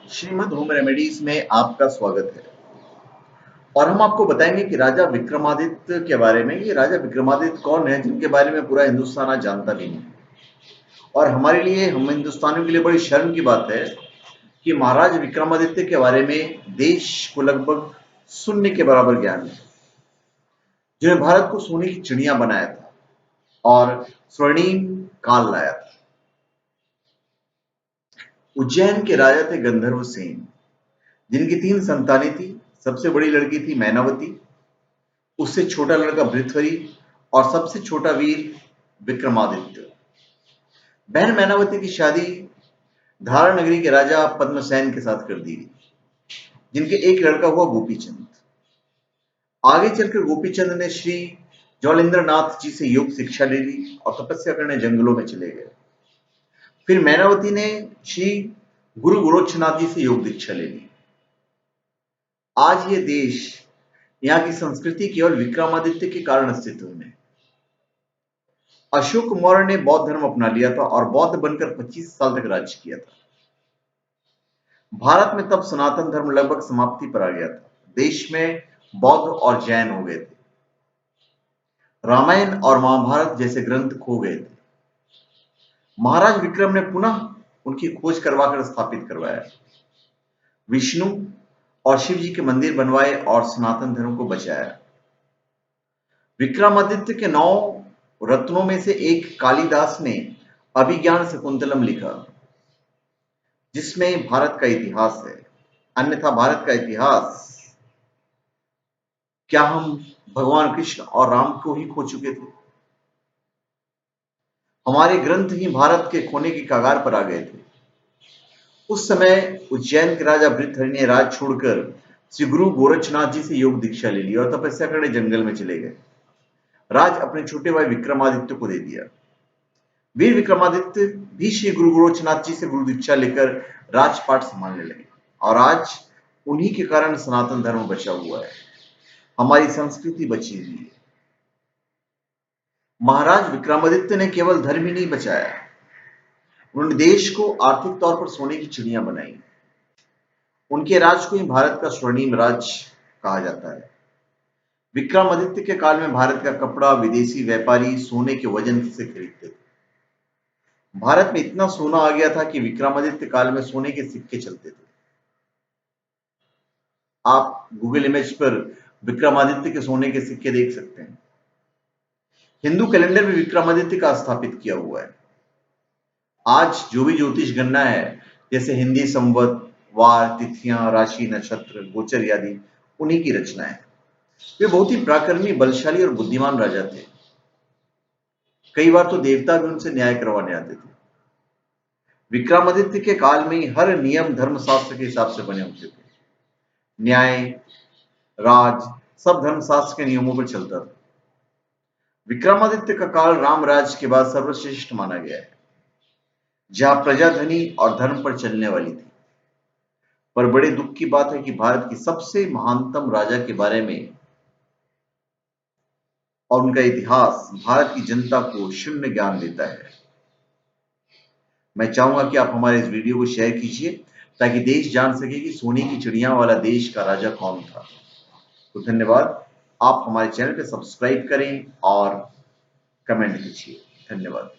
Shrimad home remedies में आपका स्वागत है। और हम आपको बताएंगे कि राजा विक्रमादित्य के बारे में। ये राजा विक्रमादित्य कौन है, जिनके बारे में पूरा हिंदुस्तान आज जानता भी नहीं। और हमारे लिए, हम हिंदुस्तानियों के लिए बड़ी शर्म की बात है कि महाराज विक्रमादित्य के बारे में देश को लगभग शून्य के बराबर ज्ञान है, जिन्हें भारत को सोने की चिड़िया बनाया था और स्वर्णिम काल लाया था। उज्जैन के राजा थे गंधर्व सेन, जिनकी 3 संतानें थी। सबसे बड़ी लड़की थी मैनावती, उससे छोटा लड़का भृतहरि और सबसे छोटा वीर विक्रमादित्य। बहन मैनावती की शादी धारा नगरी के राजा पद्मसेन के साथ कर दी गई, जिनके एक लड़का हुआ गोपीचंद। आगे चलकर गोपीचंद ने श्री ज्वालेंद्रनाथ जी से योग शिक्षा ले ली और तपस्या करने जंगलों में चले गए। फिर मैनावती ने श्री गुरु गोरक्षनाथ जी से योग दीक्षा ले ली। आज ये देश, यहाँ की संस्कृति केवल विक्रमादित्य के कारण अस्तित्व में। अशोक मौर्य ने बौद्ध धर्म अपना लिया था और बौद्ध बनकर 25 साल तक राज्य किया था। भारत में तब सनातन धर्म लगभग समाप्ति पर आ गया था। देश में बौद्ध और जैन हो गए थे। रामायण और महाभारत जैसे ग्रंथ खो गए थे। महाराज विक्रम ने पुनः उनकी खोज करवाकर स्थापित करवाया। विष्णु और शिव जी के मंदिर बनवाए और सनातन धर्म को बचाया। विक्रमादित्य के 9 रत्नों में से एक कालिदास ने अभिज्ञान शकुंतलम लिखा, जिसमें भारत का इतिहास है। अन्यथा भारत का इतिहास, क्या हम भगवान कृष्ण और राम को ही खो चुके थे? हमारे ग्रंथ ही भारत के खोने की कगार पर आ गए थे। उस समय उज्जैन के राजा भृतहरि ने राज छोड़कर श्री गुरु गोरक्षनाथ जी से योग दीक्षा ले ली और तपस्या करने जंगल में चले गए। राज अपने छोटे भाई विक्रमादित्य को दे दिया। वीर विक्रमादित्य भी श्री गुरु गोरक्षनाथ जी से गुरु दीक्षा लेकर राजपाट संभालने लगे और आज उन्हीं के कारण सनातन धर्म बचा हुआ है, हमारी संस्कृति बची हुई है। महाराज विक्रमादित्य ने केवल धर्म ही नहीं बचाया, उन्होंने देश को आर्थिक तौर पर सोने की चिड़िया बनाई। उनके राज को ही भारत का स्वर्णिम राज कहा जाता है। विक्रमादित्य के काल में भारत का कपड़ा विदेशी व्यापारी सोने के वजन से खरीदते थे। भारत में इतना सोना आ गया था कि विक्रमादित्य काल में सोने के सिक्के चलते थे। आप गूगल इमेज पर विक्रमादित्य के सोने के सिक्के देख सकते हैं। हिंदू कैलेंडर में विक्रमादित्य का स्थापित किया हुआ है। आज जो भी ज्योतिष गणना है, जैसे हिंदी संवत, वार, तिथियां, राशि, नक्षत्र, गोचर आदि, उन्हीं की रचना है। वे बहुत ही पराक्रमी, बलशाली और बुद्धिमान राजा थे। कई बार तो देवता भी उनसे न्याय करवाने आते थे। विक्रमादित्य के काल में हर नियम धर्मशास्त्र के हिसाब से बने होते थे। न्याय, राज, सब धर्मशास्त्र के नियमों पर चलता था। विक्रमादित्य का काल रामराज के बाद सर्वश्रेष्ठ माना गया है, जहां प्रजा धनी और धर्म पर चलने वाली थी। पर बड़े दुख की बात है कि भारत की सबसे महानतम राजा के बारे में और उनका इतिहास भारत की जनता को शून्य ज्ञान देता है। मैं चाहूंगा कि आप हमारे इस वीडियो को शेयर कीजिए, ताकि देश जान सके कि सोने की चिड़िया वाला देश का राजा कौन था। तो धन्यवाद। आप हमारे चैनल पे सब्सक्राइब करें और कमेंट कीजिए। धन्यवाद।